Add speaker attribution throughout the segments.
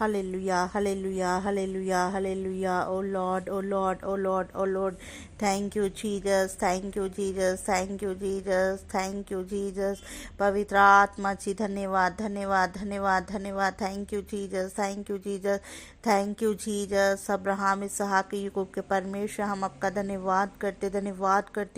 Speaker 1: Hallelujah, hallelujah, hallelujah, hallelujah. Oh Lord, oh Lord, oh Lord, oh Lord. Thank you, Jesus. Thank you, Jesus. Thank you, Jesus. Thank you, Jesus. पवित्र आत्मा जी धन्यवाद धन्यवाद धन्यवाद धन्यवाद. Thank you Jesus, thank you Jesus, thank you Jesus. Abraham इसहाक याकूब के परमेश्वर, हम आपका धन्यवाद करते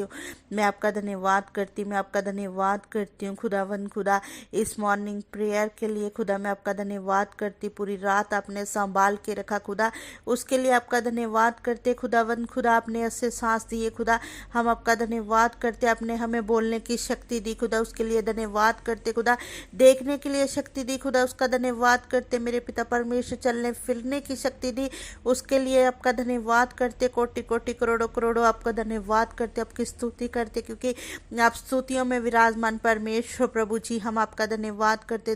Speaker 1: हूँ. मैं आपका धन्यवाद करती मैं आपका धन्यवाद करती हूँ खुदावन खुदा, इस मॉर्निंग प्रेयर के लिए खुदा मैं आपका धन्यवाद करती. पूरी रात आपने संभाल के रखा खुदा, उसके लिए आपका धन्यवाद करते खुदावन खुदा. आपने ऐसे सांस दिए खुदा, हम आपका धन्यवाद करते. आपने हमें बोलने की शक्ति दी खुदा, उसके लिए धन्यवाद करते खुदा. देखने के लिए शक्ति दी खुदा, उसका धन्यवाद करते. मेरे पिता परमेश्वर चलने फिरने की शक्ति दी, उसके लिए आपका धन्यवाद करते. कोटि कोटि करोड़ों करोड़ों आपका धन्यवाद करते, आपकी स्तुति करते, क्योंकि आप स्तुतियों में विराजमान परमेश्वर प्रभु जी. हम आपका धन्यवाद करते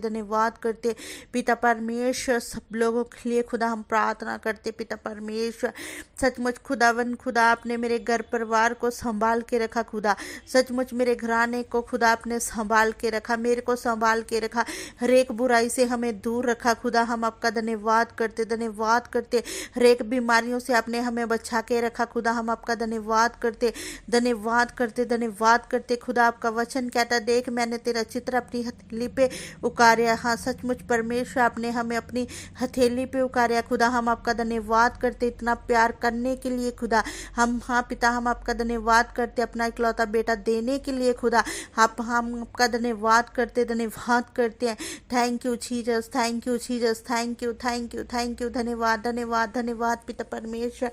Speaker 1: पिता परमेश्वर. सब लोगों के लिए खुदा हम प्रार्थना करते पिता परमेश्वर. सचमुच खुदावन खुदा, आपने मेरे घर परिवार को संभाल के रखा खुदा. सचमुच मेरे घराने को खुदा आपने संभाल के रखा, मेरे को संभाल के रखा, हर एक बुराई से हमें दूर रखा खुदा. हम आपका धन्यवाद करते. हर एक बीमारियों से आपने हमें बचा के रखा खुदा. हम आपका धन्यवाद करते खुदा. आपका वचन कहता, देख मैंने तेरा चित्र अपनी हथेली पे उकारा. हाँ सचमुच परमेश्वर, आपने हमें अपनी हथेली पे उकारा खुदा. हम आपका धन्यवाद करते इतना प्यार करने के लिए खुदा. हम हाँ पिता, हम आपका धन्यवाद करते अपना इकलौता बेटा देने के लिए खुदा. हम आपका धन्यवाद करते हैं. Thank you Jesus, thank you. धन्यवाद पिता परमेश्वर.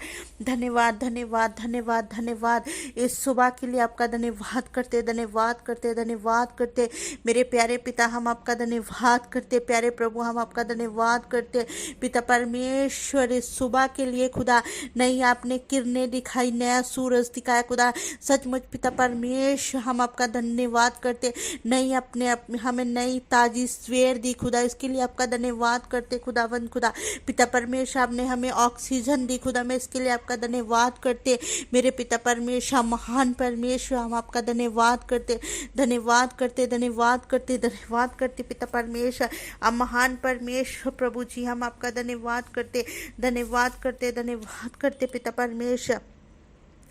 Speaker 1: धन्यवाद. इस सुबह के लिए आपका धन्यवाद करते. मेरे प्यारे पिता, हम आपका धन्यवाद करते. प्यारे प्रभु, हम आपका धन्यवाद करते पिता परमेश्वर. इस सुबह के लिए खुदा, नई आपने किरणें दिखाई, नया सूरज दिखाया खुदा. सचमुच पिता परमेश्वर, हम आपका धन्यवाद करते. हमें नई ताजी सवेर दी खुदा, इसके लिए आपका धन्यवाद करते खुदावन खुदा. पिता परमेश्वर, आपने हमें ऑक्सीजन दी खुदा, मैं इसके लिए आपका धन्यवाद करते. मेरे पिता परमेश्वर, महान परमेश्वर, हम आपका धन्यवाद करते पिता परमेश्वर. आप महान परमेश्वर प्रभु जी, हम आपका धन्यवाद करते पिता परमेश्वर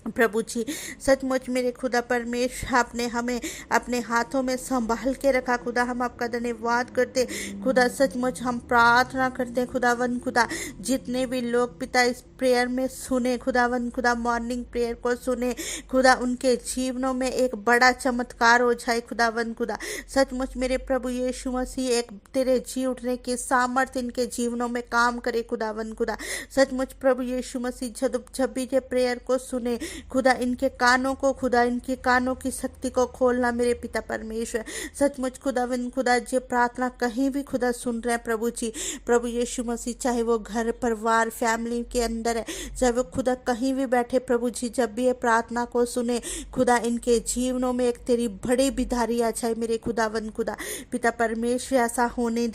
Speaker 1: प्रभु जी. सचमुच मेरे खुदा परमेश्वर, आपने हमें अपने हाथों में संभाल के रखा खुदा. हम आपका धन्यवाद करते खुदा. सचमुच हम प्रार्थना करते खुदावन खुदा, जितने भी लोग पिता इस प्रेयर में सुने खुदावन खुदा, मॉर्निंग प्रेयर को सुने खुदा, उनके जीवनों में एक बड़ा चमत्कार हो जाए खुदावन खुदा. सचमुच मेरे प्रभु यीशु मसीह, एक तेरे जी उठने की सामर्थ्य इनके जीवनों में काम करे खुदावन खुदा. सचमुच प्रभु यीशु मसीह, जब भी ये प्रेयर को सुने खुदा, इनके कानों को खुदा, इनके कानों की शक्ति को खोलना मेरे पिता परमेश्वर. सचमुच खुदावन खुदा, जो प्रार्थना कहीं भी खुदा सुन रहे हैं प्रभु जी, प्रभु यीशु मसीह, चाहे वो घर परिवार फैमिली के अंदर है, चाहे वो खुदा कहीं भी बैठे प्रभु जी, जब भी ये प्रार्थना को सुने खुदा, इनके जीवनों में एक तेरी बड़ी बिधारी आ जाए मेरे खुदावन खुदा. पिता परमेश्वर, ऐसा होने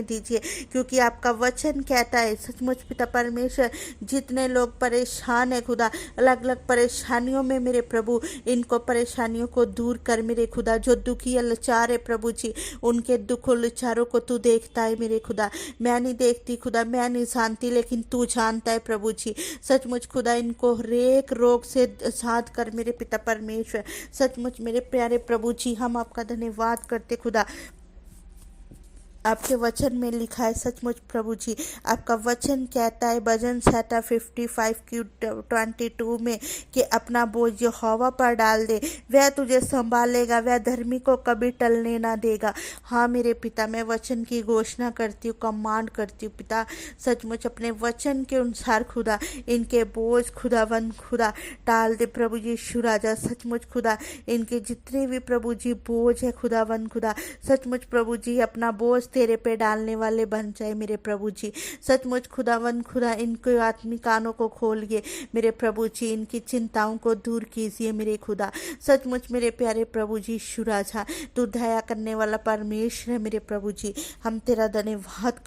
Speaker 1: दीजिए, क्योंकि आपका वचन कहता है सचमुच पिता परमेश्वर, जितने लोग परेशान है खुदा, अलग अलग परेशानियों में मेरे प्रभु, इनको परेशानियों को दूर कर मेरे खुदा. जो दुखी लाचार है प्रभु जी, उनके दुख और लाचारों को तू देखता है मेरे खुदा. मैं नहीं देखती खुदा, मैं नहीं जानती, लेकिन तू जानता है प्रभु जी. सचमुच खुदा, इनको हरेक रोग से आजाद कर मेरे पिता परमेश्वर. सचमुच मेरे प्यारे प्रभु जी, हम आपका धन्यवाद करते खुदा. आपके वचन में लिखा है सचमुच प्रभु जी, आपका वचन कहता है भजन संहिता 55:22 में कि अपना बोझ यहोवा पर डाल दे, वह तुझे संभालेगा, वह धर्मी को कभी टलने ना देगा. हाँ मेरे पिता, मैं वचन की घोषणा करती हूँ, कमांड करती हूँ पिता. सचमुच अपने वचन के अनुसार खुदा, इनके बोझ खुदावन खुदा टाल दे प्रभु यीशु राजा. सचमुच खुदा, इनके जितने भी प्रभु जी बोझ है खुदावन खुदा, सचमुच प्रभु जी अपना बोझ तेरे पे डालने वाले बन जाए मेरे प्रभु जी. सचमुच खुदावन खुदा, इनको आत्मिक कानों को खोलिए मेरे प्रभु जी, इनकी चिंताओं को दूर कीजिए मेरे खुदा. सचमुच मेरे प्यारे प्रभु जी यीशु राजा, तू दया करने वाला परमेश्वर है मेरे प्रभु जी. हम तेरा धन्यवाद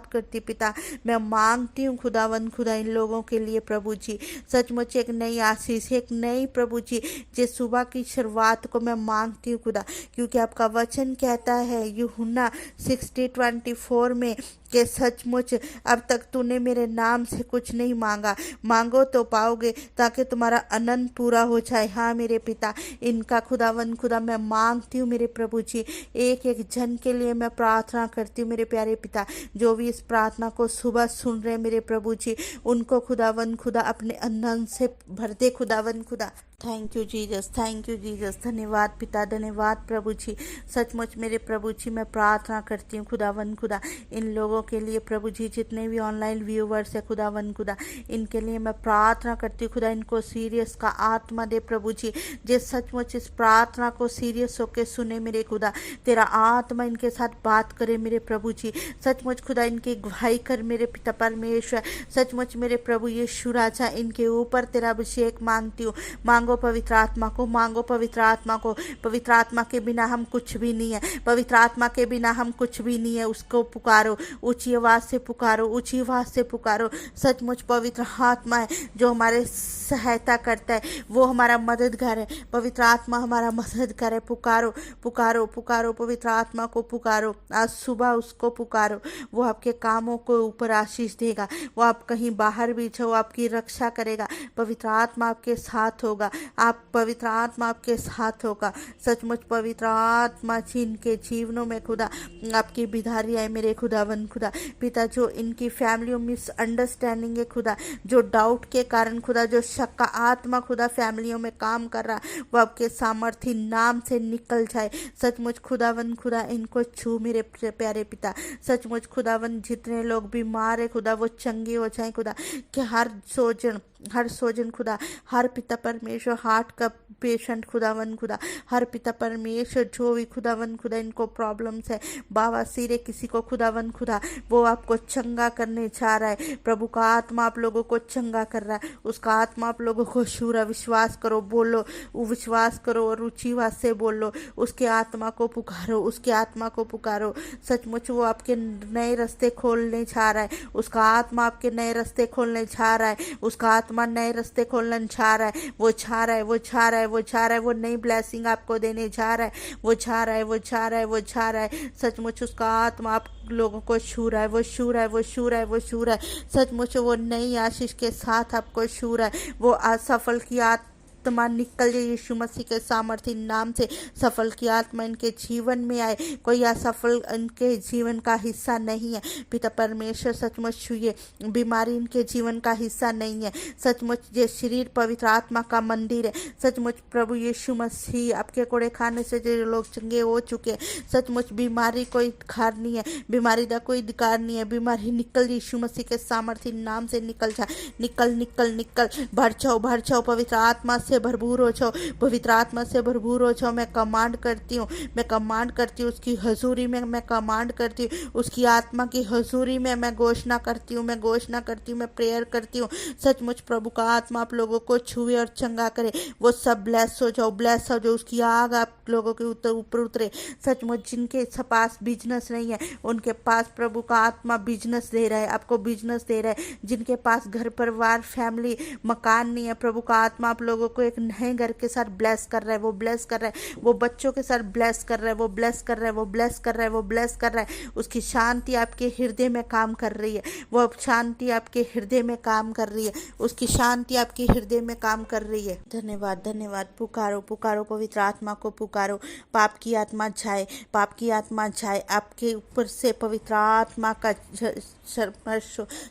Speaker 1: करती पिता. मैं मांगती हूँ खुदावन खुदा, इन लोगों के लिए प्रभु जी, सचमुच एक नई आशीष, एक नई प्रभु जी, जिस सुबह की शुरुआत को मैं मांगती हूँ खुदा, क्योंकि आपका वचन कहता है यूहन्ना 60:24 में कि सचमुच अब तक तूने मेरे नाम से कुछ नहीं मांगा, मांगो तो पाओगे ताकि तुम्हारा अनंत पूरा हो जाए। हाँ मेरे पिता, इनका खुदावन खुदा मैं मांगती हूँ मेरे प्रभु जी, एक एक जन के लिए मैं प्रार्थना करती हूँ मेरे प्यारे पिता, जो भी इस प्रार्थना को सुबह सुन रहे हैं मेरे प्रभु जी, उनको खुदावन खुदा अपने अनंत से भर दे खुदावन खुदा। Thank you Jesus, thank you Jesus. धन्यवाद पिता, धन्यवाद प्रभु जी। सचमुच मेरे प्रभु जी मैं प्रार्थना करती हूँ खुदावन खुदा इन लोगों के लिए प्रभु जी, जितने भी ऑनलाइन व्यूवर्स है खुदावन खुदा, इनके लिए मैं प्रार्थना करती हूँ खुदा, इनको सीरियस का आत्मा दे प्रभु जी, जिस सचमुच इस प्रार्थना को सीरियस होकर सुने मेरे खुदा, तेरा आत्मा इनके साथ बात करे मेरे प्रभु जी। सचमुच खुदा इनकी गवाही कर मेरे पिता परमेश्वर। सचमुच मेरे प्रभु यीशु राजा, इनके ऊपर तेरा अभिषेक मांगती हूँ। मांगो पवित्र आत्मा को, मांगो पवित्र आत्मा को। पवित्र आत्मा के बिना हम कुछ भी नहीं है, पवित्र आत्मा के बिना हम कुछ भी नहीं है। उसको पुकारो, ऊंची आवाज से पुकारो, ऊंची आवाज से पुकारो। सचमुच पवित्र आत्मा है जो हमारे सहायता करता है, वो हमारा मददगार है। पवित्र आत्मा हमारा मददगार है। पुकारो पुकारो पुकारो, पवित्र आत्मा को पुकारो। आज सुबह उसको पुकारो, वो आपके कामों को ऊपर आशीष देगा। वो आप कहीं बाहर भी जाओ, आपकी रक्षा करेगा। पवित्र आत्मा आपके साथ होगा, आप पवित्र आत्मा आपके साथ होगा। सचमुच पवित्र आत्मा जिनके जीवनों में खुदा आपकी बिधारी है मेरे खुदावन खुदा पिता, जो इनकी फैमिलियों में मिसअंडरस्टैंडिंग है खुदा, जो डाउट के कारण खुदा, जो शक का आत्मा खुदा फैमिलियों में काम कर रहा, वो आपके सामर्थ्य नाम से निकल जाए। सचमुच खुदावन खुदा इनको छू मेरे प्यारे पिता। सचमुच खुदावन जितने लोग बीमार है खुदा, वो चंगे हो जाए खुदा, कि हर सोजन खुदा, हर पिता परमेश्वर हार्ट का पेशेंट खुदावन खुदा, हर पिता परमेश्वर जो भी खुदावन खुदा इनको प्रॉब्लम्स है, बाबा सिरे किसी को खुदावन खुदा, वो आपको चंगा करने जा रहा है। प्रभु का आत्मा आप लोगों को चंगा कर रहा है, उसका आत्मा आप लोगों को छू रहा। विश्वास करो, बोलो, विश्वास करो और रुचिवास से बोलो, उसके आत्मा को पुकारो, उसके आत्मा को पुकारो। सचमुच वो आपके नए रास्ते खोलने जा रहा है, उसका आत्मा आपके नए रास्ते खोलने जा रहा है, उसका आत्मा नए रास्ते खोलने जा रहा है। वो छा रहा है, वो छा रहा है, वो छा रहा है, वो नई ब्लेसिंग आपको देने जा रहा है। वो छा रहा है, वो छा रहा है, वो छा रहा है। सचमुच उसका आत्मा आप लोगों को छू रहा है, वो छू रहा है, वो छू रहा है, वो छू रहा है। सचमुच वो नई आशीष के साथ आपको छू रहा है। वो असफल की आत्मा निकल जाए यीशु मसीह के सामर्थ्य नाम से। सफल की आत्मा इनके जीवन में आए, कोई असफल इनके जीवन का हिस्सा नहीं है। पिता परमेश्वर सचमुच छुए, बीमारी इनके जीवन का हिस्सा नहीं है। सचमुच ये शरीर पवित्र आत्मा का मंदिर है। सचमुच प्रभु यीशु मसीह आपके कोड़े खाने से जो लोग चंगे हो चुके, सचमुच बीमारी कोई अधिकार नहीं है, बीमारी का कोई अधिकार नहीं है। बीमारी निकल यीशु मसीह के सामर्थ्य नाम से निकल जा, निकल निकल निकल, भर जाओ पवित्र आत्मा से भरपूर हो जाओ, पवित्र आत्मा से भरपूर हो जाओ। मैं कमांड करती हूँ, मैं कमांड करती हूँ उसकी हजूरी में, मैं कमांड करती हूँ उसकी आत्मा की हजूरी में। मैं घोषणा करती हूँ, मैं घोषणा करती हूँ, मैं प्रेयर करती हूँ। सचमुच प्रभु का आत्मा आप लोगों को छुए और चंगा करे। वो सब ब्लेस हो जाओ, ब्लेस हो जाओ। उसकी आग आप लोगों के ऊपर उतरे। सचमुच जिनके पास बिजनेस नहीं है, उनके पास प्रभु का आत्मा बिजनेस दे रहा है, आपको बिजनेस दे रहा है। जिनके पास घर परिवार फैमिली मकान नहीं है, प्रभु का आत्मा आप लोगों को एक नए घर के साथ ब्लेस कर रहा है, वो ब्लेस कर रहा है। वो बच्चों के साथ ब्लेस कर रहा है, वो ब्लेस कर रहा है, वो ब्लेस कर रहा है, वो ब्लेस कर रहा है। उसकी शांति आपके हृदय में काम कर रही है, वो शांति आपके हृदय में काम कर रही है, उसकी शांति आपके हृदय में काम कर रही है। धन्यवाद, धन्यवाद। पुकारो पुकारो, पवित्र आत्मा को पुकारो। पाप की आत्मा जाए, पाप की आत्मा जाए आपके ऊपर से। पवित्र आत्मा का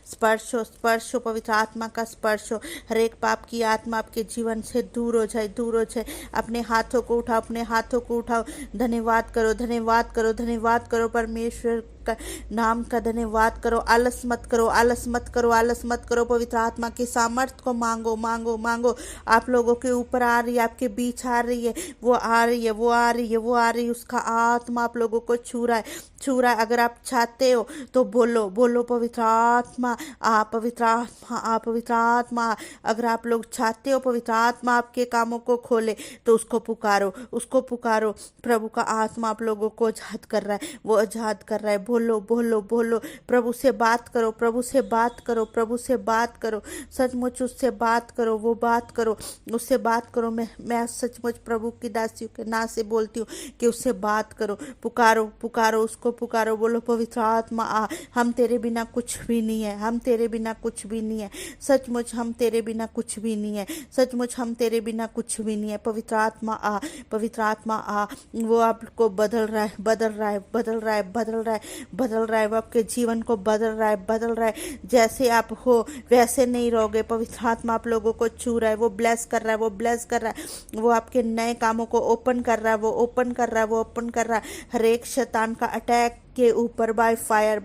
Speaker 1: स्पर्श हो, पवित्र आत्मा का स्पर्श हो। हर एक पाप की आत्मा आपके जीवन से दूर हो जाए, दूर हो जाए। अपने हाथों को उठाओ, अपने हाथों को उठाओ। धन्यवाद करो, धन्यवाद करो, धन्यवाद करो परमेश्वर का नाम का धन्यवाद करो। आलस मत करो, आलस मत करो, आलस मत करो। पवित्र आत्मा की सामर्थ्य को मांगो, मांगो, मांगो। आप लोगों के ऊपर आ रही है, आपके बीच आ रही है, वो आ रही है, वो आ रही है, वो आ रही है। उसका आत्मा आप लोगों को छू रहा है, छू रहा है। अगर आप चाहते हो तो बोलो, बोलो पवित्र आत्मा आ, पवित्र आत्मा आ, पवित्र आत्मा आ। अगर आप लोग चाहते हो पवित्र आत्मा आपके कामों को खोले, तो उसको पुकारो, उसको पुकारो। प्रभु का आत्मा आप लोगों को आजाद कर रहा है, वो आजाद कर रहा है। बोलो बोलो बोलो, प्रभु से बात करो, प्रभु से बात करो, प्रभु से बात करो, सचमुच उससे बात करो, वो बात करो, उससे बात करो। मैं सचमुच प्रभु की दासियों के नाम से बोलती हूँ कि उससे बात करो, पुकारो पुकारो, उसको पुकारो, बोलो पवित्र आत्मा आ, हम तेरे बिना कुछ भी नहीं है, हम तेरे बिना कुछ भी नहीं है, सचमुच हम तेरे बिना कुछ भी नहीं है, सचमुच हम तेरे बिना कुछ भी नहीं है। पवित्र आत्मा आ, पवित्र आत्मा आ, वो आपको बदल रहा है, बदल रहा है, बदल रहा है, बदल रहा है, बदल रहा है, वो आपके जीवन को बदल रहा है, बदल रहा है। जैसे आप हो वैसे नहीं रहोगे। पवित्र आत्मा आप लोगों को छू रहा है, वो ब्लेस कर रहा है, वो ब्लेस कर रहा है, वो आपके नए कामों को ओपन कर रहा है, वो ओपन कर रहा है, वो ओपन कर रहा है। हर एक शैतान का अटैक के ऊपर बाय फायर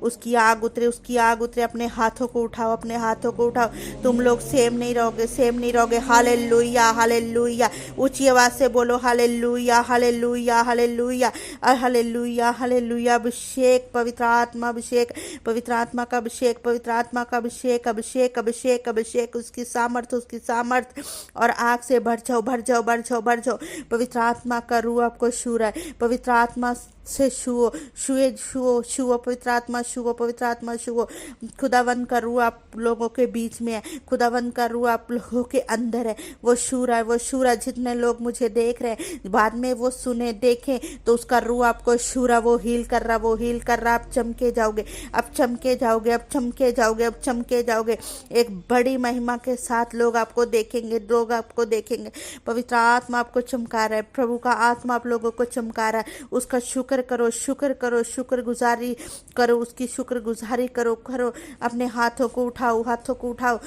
Speaker 1: उसकी आग उतरे, उसकी आग उतरे। अपने हाथों को उठाओ, अपने हाथों को उठाओ। तुम लोग सेम नहीं रहोगे, सेम नहीं रहोगे। हालेलुया हालेलुया, ऊंची आवाज से बोलो hallelujah hallelujah hallelujah hallelujah hallelujah. अभिषेक, पवित्र आत्मा अभिषेक, पवित्र आत्मा का अभिषेक, पवित्र आत्मा का अभिषेक, अभिषेक अभिषेक अभिषेक, उसकी सामर्थ्य, उसकी सामर्थ्य। और आग से भर जाओ, भर जाओ, भर जाओ, भर जाओ। पवित्र आत्मा का रूह आपको छू रहा है, पवित्र आत्मा से छुओ, छुए, छुओ, छुओ, पवित्र आत्मा छुओ, पवित्र आत्मा छुओ। खुदावन का रूह आप लोगों के बीच में है, खुदावन का रूह आप लोगों के अंदर है, वो छू रहा है, वो छू रहा है। जितने लोग मुझे देख रहे हैं, बाद में वो सुने देखें तो उसका रूह आपको छू रहा, वो हील कर रहा, वो हील कर रहा। आप चमके जाओगे, अब चमके जाओगे, अब चमके जाओगे, अब चमके जाओगे। एक बड़ी महिमा के साथ लोग आपको देखेंगे, लोग आपको देखेंगे। पवित्र आत्मा आपको चमका रहा है, प्रभु का आत्मा आप लोगों को चमका रहा है। उसका शुक्र करो, शुक्र करो, शुक्र गुजारी करो, उसकी शुक्र गुजारी करो, करो। अपने हाथों को उठाओ, हाथों को उठाओ,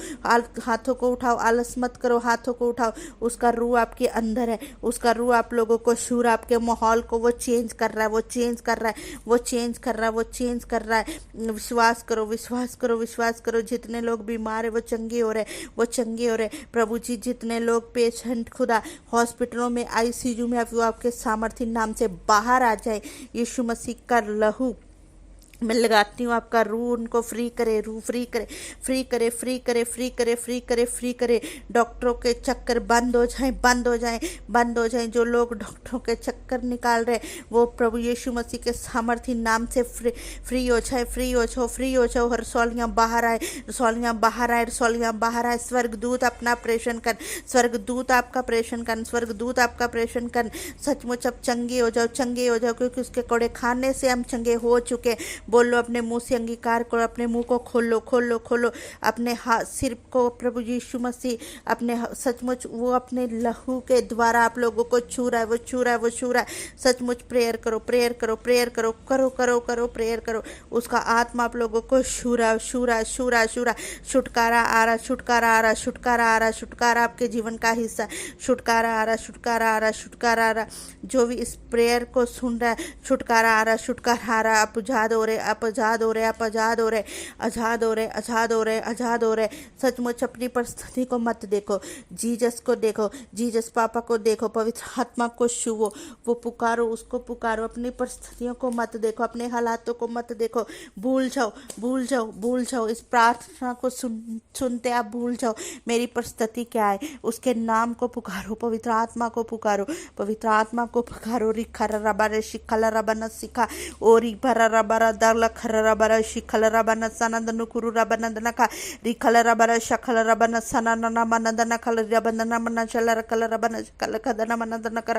Speaker 1: हाथों को उठाओ, आलस मत करो, हाथों को उठाओ। उसका रूह आपके अंदर है, उसका रूह आप लोगों को छू रहा, आपके माहौल को वो चेंज कर रहा है, वो चेंज कर रहा है, वो चेंज कर रहा है, वो चेंज कर रहा है। विश्वास करो, विश्वास करो, विश्वास करो। जितने लोग बीमार है वो चंगे हो रहे, वो चंगे हो रहे। प्रभु जी, जितने लोग पेशेंट खुदा हॉस्पिटलों में, आईसीयू में, वो आपके सामर्थ्य नाम से बाहर आ जाए। यीशु मसीह का लहू मैं लगाती हूँ, आपका रूह उनको फ्री करे, रूह फ्री करे, फ्री करे, फ्री करे, फ्री करे, फ्री करे, फ्री करे। डॉक्टरों के चक्कर बंद हो जाएं, बंद हो जाएं, बंद हो जाएं। जो लोग डॉक्टरों के चक्कर निकाल रहे वो प्रभु यीशु मसीह के सामर्थ्य नाम से फ्री हो जाए, फ्री हो जाओ, फ्री हो जाओ। रसौलियाँ बाहर आए, रसौलियाँ बाहर आए, रसौलियाँ बाहर आए। स्वर्गदूत अपना ऑपरेशन कर, स्वर्गदूत आपका ऑपरेशन कर, स्वर्गदूत आपका ऑपरेशन कर। सचमुच अब चंगे हो जाओ, चंगे हो जाओ, क्योंकि उसके कोड़े खाने से हम चंगे हो चुके। बोलो, अपने मुंह से अंगीकार करो, अपने मुंह को खोलो, खोलो, खोलो। अपने हाथ सिर को प्रभु यीशु मसीह अपने सचमुच वो अपने लहू के द्वारा आप लोगों को छू रहा है, वो छू रहा है, वो छू रहा है। सचमुच प्रेयर करो, प्रेयर करो, प्रेयर करो, करो करो करो, प्रेयर करो। उसका आत्मा आप लोगों को छू रहा, छू रहा, छू रहा, छू रहा। छुटकारा आ रहा, छुटकारा आ रहा, छुटकारा आ रहा, छुटकारा आपके जीवन का हिस्सा। छुटकारा आ रहा, छुटकारा आ रहा, छुटकारा आ रहा। जो भी इस प्रेयर को सुन रहा है, छुटकारा आ रहा, छुटकारा आ रहा। आप आजाद हो रहे, आप आजाद हो रहे, आप आजाद हो रहे, आजाद हो रहे, आजाद हो रहे, आजाद हो रहे। सचमुच अपनी परिस्थिति को मत देखो, जीसस को देखो, जीसस पापा को देखो, पवित्र आत्मा को छुओ, वो पुकारो, उसको पुकारो। अपनी परिस्थितियों को मत देखो, अपने हालातों को मत देखो। भूल जाओ, भूल जाओ, भूल जाओ। इस प्रार्थना को सुनते आप भूल जाओ मेरी परिस्थिति क्या है। उसके नाम को पुकारो, पवित्र आत्मा को पुकारो, पवित्र आत्मा को पुकारो। रिखर रबर शिखल रबन सिखा ओरी भर रबर दल खर रबर शिखल रबन सनंदनु कुरु रबन का रिखल रबर शखल रबन सनन मनदन खल रबन मन चल रकल रबन कल कदन मनदन कर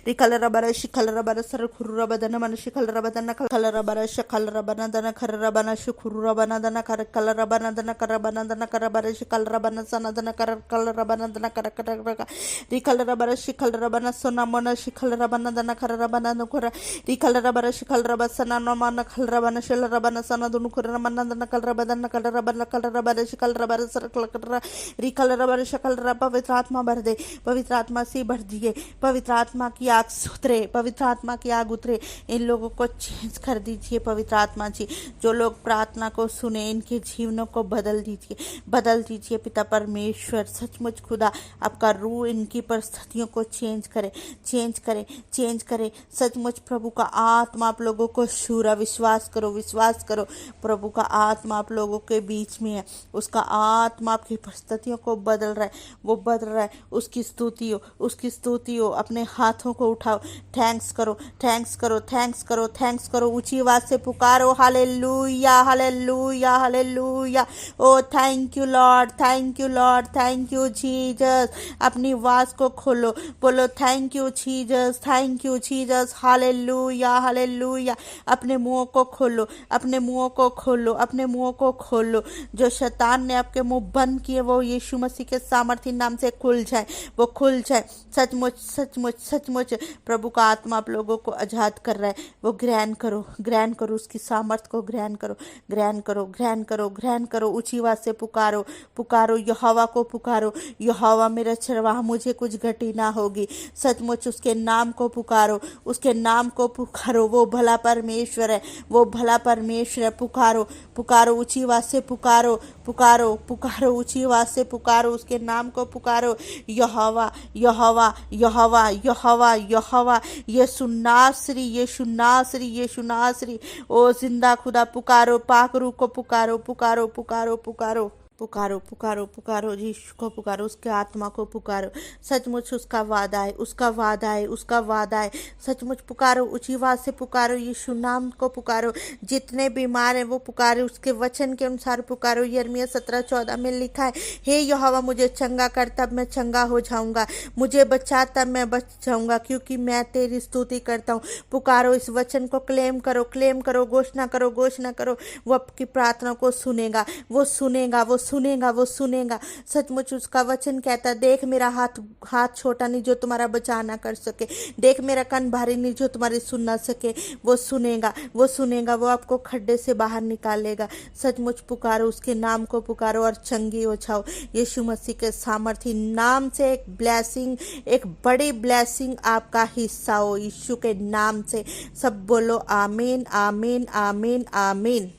Speaker 1: रिखल रबर शिखल रबर सर खुरु रबदन मन शिखल रबदन खल रबर शखल रबन दन खर रबन शुखुरु रबन दन कर कल रबन दन कर रबन दन कर रबर शिखल रबन सनदन कर कल रबन दन कर रिखल रबर शिखल रबन सोना मन शिखल रबन दन खर रबन नुखर रिखल रबर शिखल रबर सना मन खल रबन शल रबन सना दुनु खुर मन दन कल रबन कल रबर शिखल रबर सर कल रिखल रबर शकल रब। पवित्र आत्मा भर दे, पवित्र आत्मा से भर दिए, पवित्र आत्मा की आग उतरे, पवित्र आत्मा की आग उतरे। इन लोगों को चेंज कर दीजिए पवित्र आत्मा जी। जो लोग प्रार्थना को सुने इनके जीवनों को बदल दीजिए, बदल दीजिए पिता परमेश्वर। सचमुच खुदा आपका रूह इनकी परिस्थितियों को चेंज करे, चेंज करे, चेंज करे। सचमुच प्रभु का आत्मा आप लोगों को छू रहा। विश्वास करो, करो, विश्वास करो। प्रभु का आत्मा आप लोगों के बीच में है, उसका आत्मा आपकी परिस्थितियों को बदल रहा है, वो बदल रहा है। उसकी स्तुति हो, उसकी स्तुति हो। अपने हाथों को उठाओ, थैंक्स करो, थैंक्स करो, थैंक्स करो, थैंक्स करो। ऊंची आवाज से पुकारो, hallelujah, hallelujah, hallelujah. Oh thank you Lord, thank you Lord, thank you Jesus. अपनी आवाज को खोलो, बोलो thank you Jesus, thank you Jesus, hallelujah, hallelujah. अपने मुंहों को खोलो, अपने मुंहों को खोलो, अपने मुंहों को खोलो। जो शैतान ने आपके मुंह बंद किए वो यीशु मसीह के सामर्थी नाम से खुल जाए, वो खुल जाए। सचमुच सचमुच सचमुच प्रभु का आत्मा आप लोगों को आजाद कर रहा है। वो ग्रहण करो, ग्रहण करो, उसकी सामर्थ को ग्रहण करो, ग्रहण करो, ग्रहण करो, ग्रहण करो। ऊंची आवाज से पुकारो, पुकारो, यहोवा को पुकारो। यहोवा मेरा चरवाहा, मुझे कुछ घटी ना होगी। सचमुच उसके नाम को पुकारो, उसके नाम को पुकारो। वो भला परमेश्वर है, वो भला परमेश्वर है। पुकारो, पुकारो, ऊंची आवाज से पुकारो, पुकारो, पुकारो, ऊंची आवाज से पुकारो, उसके नाम को पुकारो। यहोवा, यहोवा, यहोवा, यहोवा, यहोवा, यीशु नासरी, यीशु नासरी, यीशु नासरी। ओ जिंदा खुदा पुकारो, पाकरू को पुकारो, पुकारो, पुकारो, पुकारो, पुकारो, पुकारो, पुकारो, यीशु को पुकारो, उसके आत्मा को पुकारो। सचमुच उसका वादा है, उसका वादा है, उसका वादा है। सचमुच पुकारो, ऊंची आवाज से पुकारो, यीशु नाम को पुकारो। जितने बीमार हैं वो पुकारो, उसके वचन के अनुसार पुकारो। यिर्मयाह 17:14 में लिखा है, हे यहोवा मुझे चंगा कर तब मैं चंगा हो जाऊंगा, मुझे बचा तब मैं बच जाऊंगा, क्योंकि मैं तेरी स्तुति करता हूँ। पुकारो, इस वचन को क्लेम करो, क्लेम करो, घोषणा करो, घोषणा करो। वो आपकी प्रार्थना को सुनेगा, वो सुनेगा, वो सुनेगा, वो सुनेगा। सचमुच उसका वचन कहता है, देख मेरा हाथ छोटा नहीं जो तुम्हारा बचा ना कर सके, देख मेरा कान भारी नहीं जो तुम्हारी सुन ना सके। वो सुनेगा, वो सुनेगा, वो आपको खड्डे से बाहर निकालेगा। सचमुच पुकारो, उसके नाम को पुकारो और चंगी हो जाओ। यीशु मसीह के सामर्थी नाम से एक ब्लेसिंग, एक बड़ी ब्लेसिंग आपका हिस्सा हो, यीशु के नाम से। सब बोलो आमीन, आमीन, आमीन, आमीन।